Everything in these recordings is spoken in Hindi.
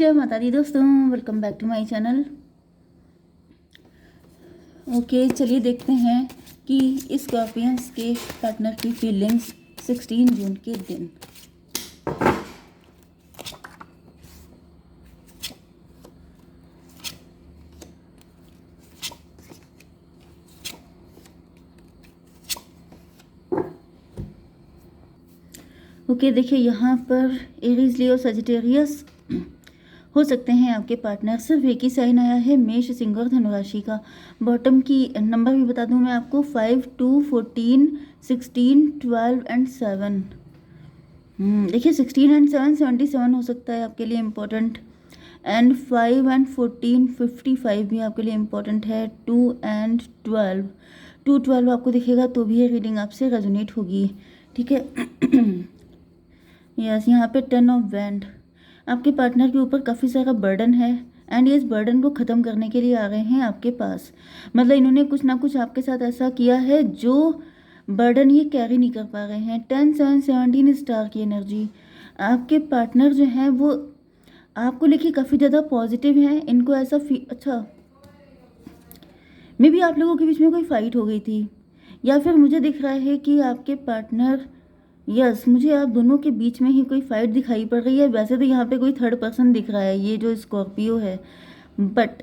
जय माता दी दोस्तों, welcome back to my channel. Okay, चलिए देखते हैं कि स्कॉर्पियंस के पार्टनर की फीलिंग्स 16 जून के दिन। ओके, देखिए यहाँ पर एरीज, लियो, सजिटेरियस हो सकते हैं आपके पार्टनर। सिर्फ एक ही साइन आया है, मेष, सिंह और धनु राशि का। बॉटम की नंबर भी बता दूं मैं आपको, 5, 2, 14, 16, 12 एंड 7। देखिए 16 एंड 7, 77 हो सकता है आपके लिए इम्पोर्टेंट। एंड 5 एंड 14, 55 भी आपके लिए इम्पोर्टेंट है। 2 एंड 12, 2, 12 आपको दिखेगा तो भी ये रीडिंग आपसे रेजोनेट होगी, ठीक है। यस, यहाँ पे 10 ऑफ वैंड, आपके पार्टनर के ऊपर काफ़ी सारा बर्डन है एंड ये इस बर्डन को ख़त्म करने के लिए आ रहे हैं आपके पास। मतलब इन्होंने कुछ ना कुछ आपके साथ ऐसा किया है जो बर्डन ये कैरी नहीं कर पा रहे हैं। 10, 7, 17 स्टार की एनर्जी। आपके पार्टनर जो हैं वो आपको लेके काफ़ी ज़्यादा पॉजिटिव हैं। इनको ऐसा अच्छा, मे बी आप लोगों के बीच में कोई फाइट हो गई थी, या फिर मुझे दिख रहा है कि आपके पार्टनर, यस, मुझे आप दोनों के बीच में ही कोई फाइट दिखाई पड़ रही है। वैसे तो यहाँ पे कोई थर्ड पर्सन दिख रहा है, ये जो स्कॉर्पियो है, बट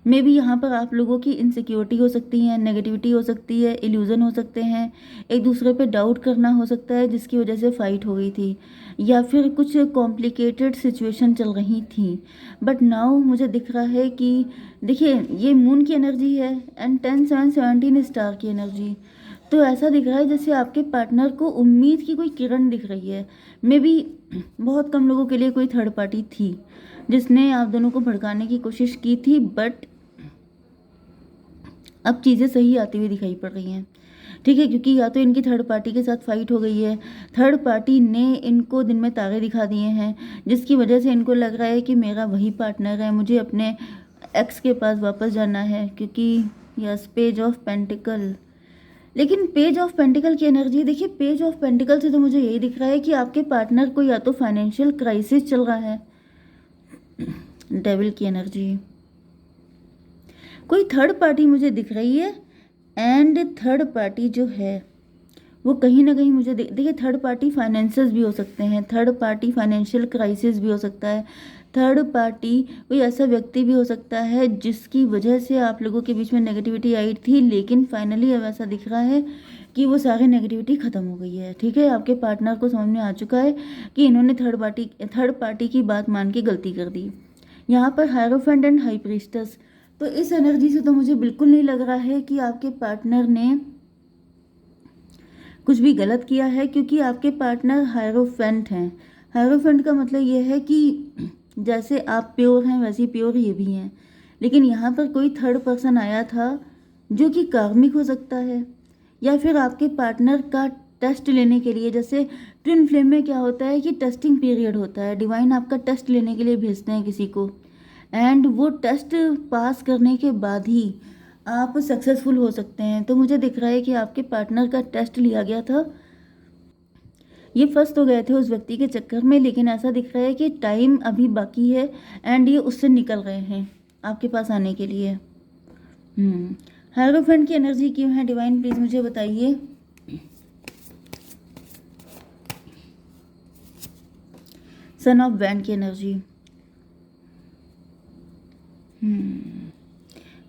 मे बी यहाँ पर आप लोगों की इनसिक्योरिटी हो सकती है, नेगेटिविटी हो सकती है, इल्यूजन हो सकते हैं, एक दूसरे पे डाउट करना हो सकता है जिसकी वजह से फाइट हो गई थी, या फिर कुछ कॉम्प्लिकेटेड सिचुएशन चल रही थी। बट नाउ मुझे दिख रहा है कि देखिए ये मून की एनर्जी है एंड 10, 7, 17 स्टार की एनर्जी। तो ऐसा दिख रहा है जैसे आपके पार्टनर को उम्मीद की कोई किरण दिख रही है। मे बी बहुत कम लोगों के लिए कोई थर्ड पार्टी थी जिसने आप दोनों को भड़काने की कोशिश की थी, बट अब चीज़ें सही आती हुई दिखाई पड़ रही हैं, ठीक है। क्योंकि या तो इनकी थर्ड पार्टी के साथ फाइट हो गई है, थर्ड पार्टी ने इनको दिन में तारे दिखा दिए हैं जिसकी वजह से इनको लग रहा है कि मेरा वही पार्टनर है, मुझे अपने एक्स के पास वापस जाना है। क्योंकि यस, पेज ऑफ पेंटिकल, लेकिन पेज ऑफ पेंटिकल की एनर्जी देखिए, पेज ऑफ पेंटिकल से तो मुझे यही दिख रहा है कि आपके पार्टनर को या तो फाइनेंशियल क्राइसिस चल रहा है। डेविल की एनर्जी, कोई थर्ड पार्टी मुझे दिख रही है एंड थर्ड पार्टी जो है वो कहीं ना कहीं मुझे देखिए, थर्ड पार्टी फाइनेंसेस भी हो सकते हैं, थर्ड पार्टी फाइनेंशियल क्राइसिस भी हो सकता है, थर्ड पार्टी कोई ऐसा व्यक्ति भी हो सकता है जिसकी वजह से आप लोगों के बीच में नेगेटिविटी आई थी, लेकिन फाइनली अब ऐसा दिख रहा है कि वो सारी नेगेटिविटी ख़त्म हो गई है, ठीक है। आपके पार्टनर को समझ में आ चुका है कि इन्होंने थर्ड पार्टी की बात मान के गलती कर दी। यहाँ पर हायरोफेंट एंड हाई प्रीस्टस, तो इस एनर्जी से तो मुझे बिल्कुल नहीं लग रहा है कि आपके पार्टनर ने कुछ भी गलत किया है, क्योंकि आपके पार्टनर हायरोफेंट हैं। हायरोफेंट का मतलब ये है कि जैसे आप प्योर हैं वैसे ही प्योर ये भी हैं, लेकिन यहाँ पर कोई थर्ड पर्सन आया था जो कि कार्मिक हो सकता है, या फिर आपके पार्टनर का टेस्ट लेने के लिए। जैसे ट्विन फ्लेम में क्या होता है कि टेस्टिंग पीरियड होता है, डिवाइन आपका टेस्ट लेने के लिए भेजते हैं किसी को, एंड वो टेस्ट पास करने के बाद ही आप सक्सेसफुल हो सकते हैं। तो मुझे दिख रहा है कि आपके पार्टनर का टेस्ट लिया गया था, ये फंस तो गए थे उस व्यक्ति के चक्कर में, लेकिन ऐसा दिख रहा है कि टाइम अभी बाकी है एंड ये उससे निकल गए हैं आपके पास आने के लिए। हायरोफेंट की एनर्जी क्यों है डिवाइन, प्लीज मुझे बताइए। सन ऑफ वैंड की एनर्जी,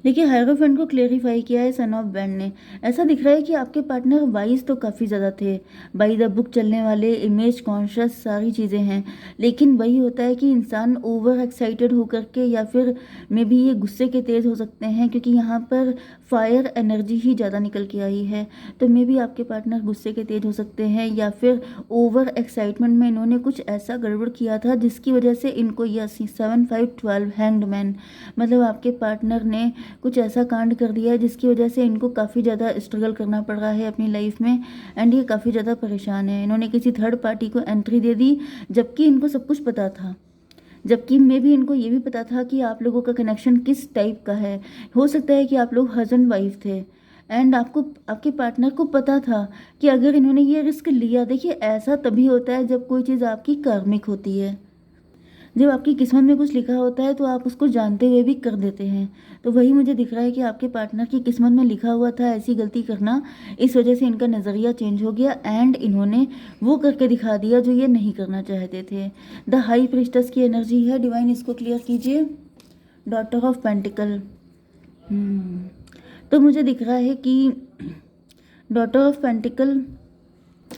देखिए हायरोफेंट को क्लेरिफाई किया है सन ऑफ वैंड ने। ऐसा दिख रहा है कि आपके पार्टनर वाइज तो काफ़ी ज़्यादा थे, बाई द बुक चलने वाले, इमेज कॉन्शियस, सारी चीज़ें हैं, लेकिन वही होता है कि इंसान ओवर एक्साइटेड होकर के, या फिर मे बी ये गुस्से के तेज़ हो सकते हैं, क्योंकि यहाँ पर फायर एनर्जी ही ज़्यादा निकल के आई है। तो मे बी आपके पार्टनर गुस्से के तेज हो सकते हैं, या फिर ओवर एक्साइटमेंट में इन्होंने कुछ ऐसा गड़बड़ किया था जिसकी वजह से इनको, यस, 7, 5, 12 हैंग्ड मैन, मतलब आपके पार्टनर ने कुछ ऐसा कांड कर दिया है जिसकी वजह से इनको काफ़ी ज़्यादा स्ट्रगल करना पड़ रहा है अपनी लाइफ में, एंड ये काफ़ी ज़्यादा परेशान है। इन्होंने किसी थर्ड पार्टी को एंट्री दे दी जबकि इनको सब कुछ पता था, जबकि मे भी इनको ये भी पता था कि आप लोगों का कनेक्शन किस टाइप का है। हो सकता है कि आप लोग हस्बैंड वाइफ थे एंड आपको, आपके पार्टनर को पता था कि अगर इन्होंने ये रिस्क लिया, देखिए ऐसा तभी होता है जब कोई चीज़ आपकी कार्मिक होती है। जब आपकी किस्मत में कुछ लिखा होता है तो आप उसको जानते हुए भी कर देते हैं। तो वही मुझे दिख रहा है कि आपके पार्टनर की किस्मत में लिखा हुआ था ऐसी गलती करना, इस वजह से इनका नज़रिया चेंज हो गया एंड इन्होंने वो करके दिखा दिया जो ये नहीं करना चाहते थे। द हाई प्रिस्टेस की एनर्जी है, डिवाइन इसको क्लियर कीजिए। डॉटर ऑफ पेंटिकल, तो मुझे दिख रहा है कि daughter of pentacle,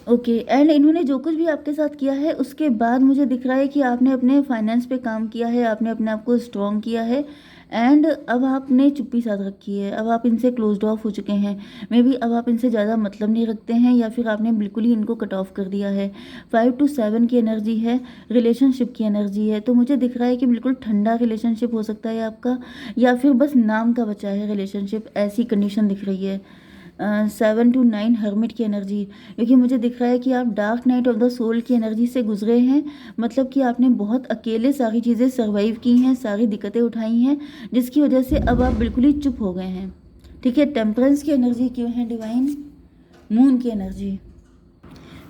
okay and इन्होंने जो कुछ भी आपके साथ किया है उसके बाद मुझे दिख रहा है कि आपने अपने फाइनेंस पे काम किया है, आपने अपने आप को स्ट्रॉन्ग किया है एंड अब आपने चुप्पी साध रखी है। अब आप इनसे क्लोज्ड ऑफ हो चुके हैं। मे बी अब आप इनसे ज़्यादा मतलब नहीं रखते हैं या फिर आपने बिल्कुल ही इनको कट ऑफ कर दिया है। 5 to 7 की एनर्जी है, रिलेशनशिप की एनर्जी है। तो मुझे दिख रहा है कि बिल्कुल ठंडा रिलेशनशिप हो सकता है आपका, या फिर बस नाम का बचा है रिलेशनशिप, ऐसी कंडीशन दिख रही है। 7 to 9 हर्मिट की एनर्जी, क्योंकि मुझे दिख रहा है कि आप dark night of the soul की एनर्जी से गुजरे हैं। मतलब कि आपने बहुत अकेले सारी चीज़ें सर्वाइव की हैं, सारी दिक्कतें उठाई हैं, जिसकी वजह से अब आप बिल्कुल ही चुप हो गए हैं। ठीक है, टेम्परेंस की एनर्जी क्यों है डिवाइन? मून की एनर्जी,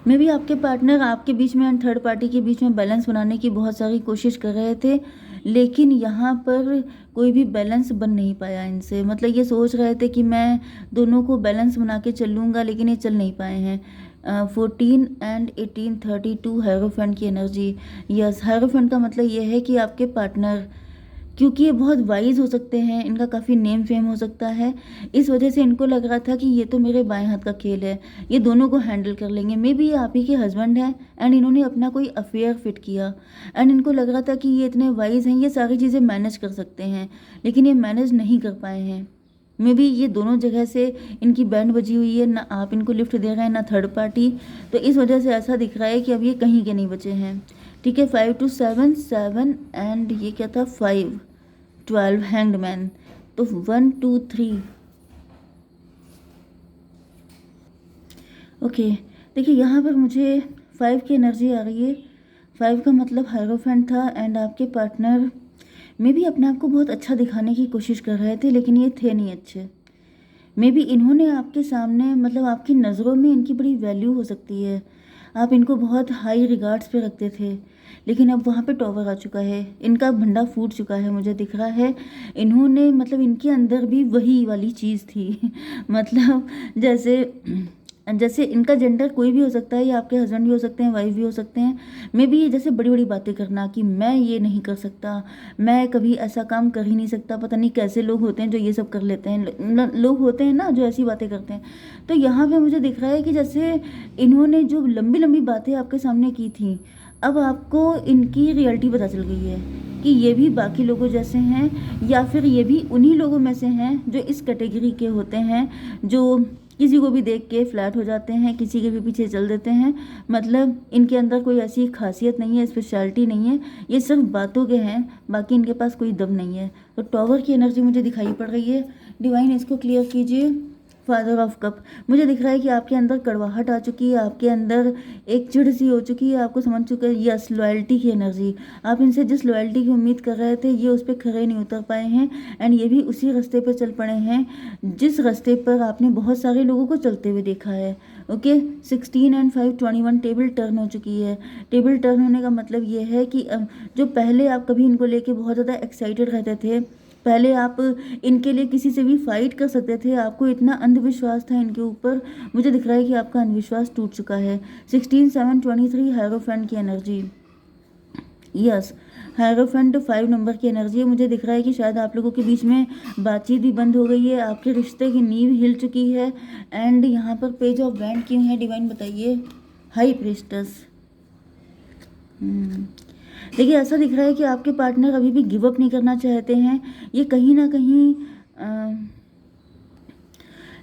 मे भी आपके पार्टनर आपके बीच में एंड थर्ड पार्टी के बीच में बैलेंस बनाने की बहुत सारी कोशिश कर रहे थे, लेकिन यहाँ पर कोई भी बैलेंस बन नहीं पाया इनसे। मतलब ये सोच रहे थे कि मैं दोनों को बैलेंस बना के चलूँगा, लेकिन ये चल नहीं पाए हैं। 14 एंड 18 32 हेरोफेंट की एनर्जी। यस, हेरोफेंट का मतलब ये है कि आपके पार्टनर, क्योंकि ये बहुत वाइज हो सकते हैं, इनका काफ़ी नेम फेम हो सकता है, इस वजह से इनको लग रहा था कि ये तो मेरे बाएं हाथ का खेल है, ये दोनों को हैंडल कर लेंगे। मे बी ये आप ही के हस्बैंड हैं एंड इन्होंने अपना कोई अफेयर फिट किया एंड इनको लग रहा था कि ये इतने वाइज हैं, ये सारी चीज़ें मैनेज कर सकते हैं, लेकिन ये मैनेज नहीं कर पाए हैं। मे बी ये दोनों जगह से इनकी बैंड बजी हुई है, ना आप इनको लिफ्ट दे रहे हैं ना थर्ड पार्टी, तो इस वजह से ऐसा दिख रहा है कि अब ये कहीं के नहीं बचे हैं। ठीक है, 5 to 7 7 एंड ये क्या था 5 12 हैंग्ड मैन, तो 1 2 3। ओके, देखिए यहाँ पर मुझे 5 की एनर्जी आ रही है। 5 का मतलब हायरोफेंट था एंड आपके पार्टनर मे भी अपने आप को बहुत अच्छा दिखाने की कोशिश कर रहे थे, लेकिन ये थे नहीं अच्छे। मे बी इन्होंने आपके सामने, मतलब आपकी नज़रों में इनकी बड़ी वैल्यू हो सकती है, आप इनको बहुत हाई रिगार्ड्स पे रखते थे, लेकिन अब वहाँ पे टॉवर आ चुका है, इनका भंडा फूट चुका है। मुझे दिख रहा है इन्होंने, मतलब इनके अंदर भी वही वाली चीज़ थी मतलब जैसे जैसे इनका जेंडर कोई भी हो सकता है, या आपके हस्बैंड भी हो सकते हैं, वाइफ भी हो सकते हैं। मे बी ये जैसे बड़ी बड़ी बातें करना कि मैं ये नहीं कर सकता, मैं कभी ऐसा काम कर ही नहीं सकता, पता नहीं कैसे लोग होते हैं जो ये सब कर लेते हैं, लोग होते हैं ना जो ऐसी बातें करते हैं। तो यहाँ पे मुझे दिख रहा है कि जैसे इन्होंने जो लंबी लंबी बातें आपके सामने की थी, अब आपको इनकी रियलिटी पता चल गई है कि ये भी बाकी लोगों जैसे हैं, या फिर ये भी उन्हीं लोगों में से हैं जो इस कैटेगरी के होते हैं, जो किसी को भी देख के फ्लैट हो जाते हैं, किसी के भी पीछे चल देते हैं। मतलब इनके अंदर कोई ऐसी खासियत नहीं है, स्पेशलिटी नहीं है, ये सिर्फ बातों के हैं, बाकी इनके पास कोई दम नहीं है। तो टॉवर की एनर्जी मुझे दिखाई पड़ रही है, डिवाइन इसको क्लियर कीजिए। फादर ऑफ कप, मुझे दिख रहा है कि आपके अंदर कड़वाहट आ चुकी है, आपके अंदर एक चिढ़ सी हो चुकी है, आपको समझ चुका है। यस, लॉयल्टी की एनर्जी, आप इनसे जिस लॉयल्टी की उम्मीद कर रहे थे ये उस पर खरे नहीं उतर पाए हैं एंड ये भी उसी रास्ते पर चल पड़े हैं जिस रास्ते पर आपने बहुत सारे लोगों को चलते हुए देखा है। ओके, 16 एंड 5 21 टेबल टर्न हो चुकी है। टेबल टर्न होने का मतलब ये है कि जो पहले आप कभी इनको लेके बहुत ज़्यादा एक्साइटेड रहते थे, पहले आप इनके लिए किसी से भी फाइट कर सकते थे, आपको इतना अंधविश्वास था इनके ऊपर, मुझे दिख रहा है कि आपका अंधविश्वास टूट चुका है। 16 7 23 हायरोफेंट की एनर्जी। यस, हायरोफेंट 5 नंबर की एनर्जी है। मुझे दिख रहा है कि शायद आप लोगों के बीच में बातचीत भी बंद हो गई है, आपके रिश्ते की नींव हिल चुकी है एंड यहाँ पर पेज ऑफ वैंड क्यों है डिवाइन बताइए? High priestess. देखिए ऐसा दिख रहा है कि आपके पार्टनर अभी भी गिव अप नहीं करना चाहते हैं, ये कहीं ना कहीं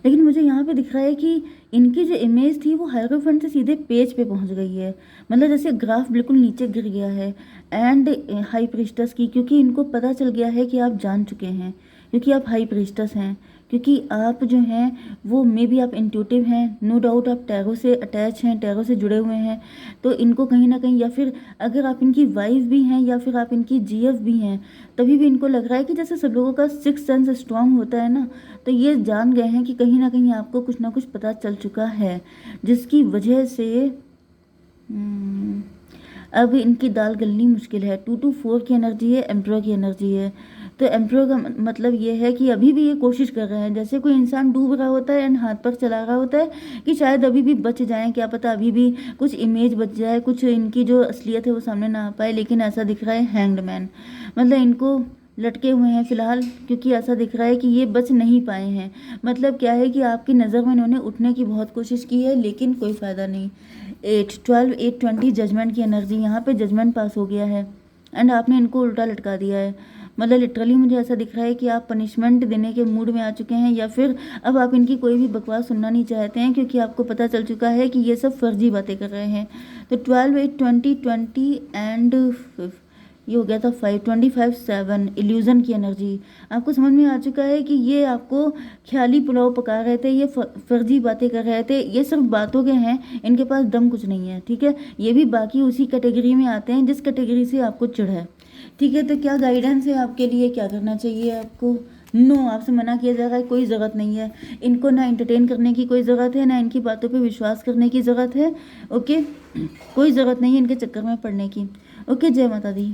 लेकिन मुझे यहाँ पे दिख रहा है कि इनकी जो इमेज थी वो हायरोफेंट से सीधे पेज पे पहुँच गई है, मतलब जैसे ग्राफ बिल्कुल नीचे गिर गया है एंड हाई प्रीस्टेस की, क्योंकि इनको पता चल गया है कि आप जान चुके हैं, क्योंकि आप हाई प्रीस्टेस हैं, क्योंकि आप जो हैं वो मे बी आप इंट्यूटिव हैं, नो डाउट आप टैरो से अटैच हैं, टैरो से जुड़े हुए हैं। तो इनको कहीं ना कहीं, या फिर अगर आप इनकी वाइफ भी हैं या फिर आप इनकी जीएफ भी हैं, तभी भी इनको लग रहा है कि जैसे सब लोगों का सिक्स सेंस स्ट्रांग होता है ना, तो ये जान गए हैं कि कहीं ना कहीं आपको कुछ ना कुछ पता चल चुका है, जिसकी वजह से अब इनकी दाल गलनी मुश्किल है। 2 to 4 की एनर्जी है, एम्परर की एनर्जी है। तो एम्परर का मतलब ये है कि अभी भी ये कोशिश कर रहे हैं, जैसे कोई इंसान डूब रहा होता है एंड हाथ पर चला रहा होता है कि शायद अभी भी बच जाएं, क्या पता अभी भी कुछ इमेज बच जाए, कुछ इनकी जो असलियत है वो सामने ना आ पाए। लेकिन ऐसा दिख रहा है हैंग्ड मैन, मतलब इनको लटके हुए हैं फिलहाल, क्योंकि ऐसा दिख रहा है कि ये बच नहीं पाए हैं। मतलब क्या है कि आपकी नज़र में इन्होंने उठने की बहुत कोशिश की है लेकिन कोई फ़ायदा नहीं। 8 12 8 20 जजमेंट की एनर्जी, यहाँ पे जजमेंट पास हो गया है एंड आपने इनको उल्टा लटका दिया है। मतलब लिटरली मुझे ऐसा दिख रहा है कि आप पनिशमेंट देने के मूड में आ चुके हैं, या फिर अब आप इनकी कोई भी बकवास सुनना नहीं चाहते हैं, क्योंकि आपको पता चल चुका है कि ये सब फर्जी बातें कर रहे हैं। तो 12 8 20 एंड ये हो गया था 5 25 7 इल्यूज़न की एनर्जी। आपको समझ में आ चुका है कि ये आपको ख्याली पुलाव पका रहे थे, ये फर्जी बातें कर रहे थे, ये सिर्फ बातों के हैं, इनके पास दम कुछ नहीं है। ठीक है, ये भी बाकी उसी कैटेगरी में आते हैं जिस कैटेगरी से आपको चिढ़ है। ठीक है, तो क्या गाइडेंस है आपके लिए, क्या करना चाहिए आपको? नो, आपसे मना किया जा रहा है, कोई ज़रूरत नहीं है इनको ना एंटरटेन करने की, कोई ज़रूरत है ना इनकी बातों पे विश्वास करने की ज़रूरत है। ओके, कोई ज़रूरत नहीं है इनके चक्कर में पड़ने की। ओके, जय माता दी।